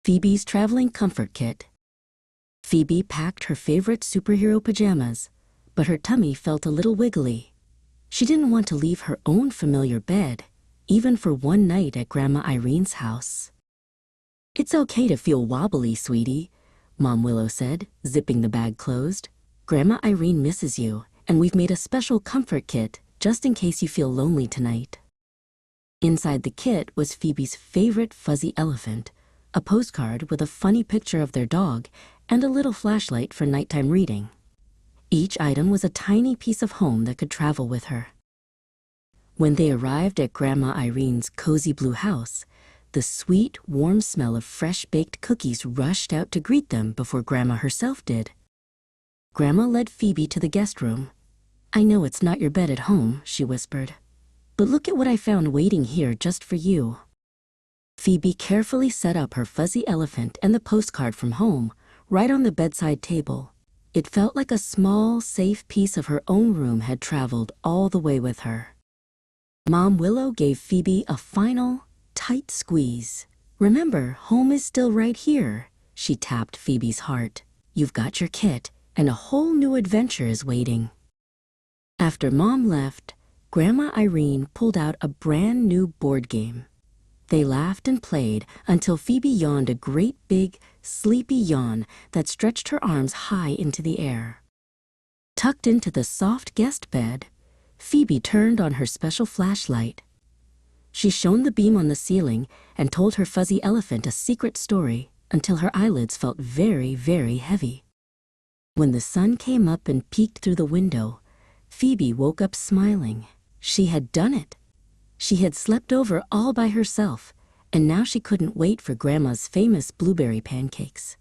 Phoebe's traveling comfort kit. Phoebe packed her favorite superhero pajamas, but her tummy felt a little wiggly. She didn't want to leave her own familiar bed, even for one night at Grandma Irene's house. "It's okay to feel wobbly, sweetie," Mom Willow said, zipping the bag closed. "Grandma Irene misses you, and we've made a special comfort kit just in case you feel lonely tonight." Inside the kit was Phoebe's favorite fuzzy elephant, a postcard with a funny picture of their dog, and a little flashlight for nighttime reading. Each item was a tiny piece of home that could travel with her. When they arrived at Grandma Irene's cozy blue house, the sweet, warm smell of fresh-baked cookies rushed out to greet them before Grandma herself did. Grandma led Phoebe to the guest room. "I know it's not your bed at home," she whispered, "but look at what I found waiting here just for you." Phoebe carefully set up her fuzzy elephant and the postcard from home right on the bedside table. It felt like a small, safe piece of her own room had traveled all the way with her. Mom Willow gave Phoebe a final, tight squeeze. "Remember, home is still right here," she tapped Phoebe's heart. "You've got your kit, and a whole new adventure is waiting." After Mom left, Grandma Irene pulled out a brand new board game. They laughed and played until Phoebe yawned a great big, sleepy yawn that stretched her arms high into the air. Tucked into the soft guest bed, Phoebe turned on her special flashlight. She shone the beam on the ceiling and told her fuzzy elephant a secret story until her eyelids felt very, very heavy. When the sun came up and peeked through the window, Phoebe woke up smiling. She had done it. She had slept over all by herself, and now she couldn't wait for Grandma's famous blueberry pancakes.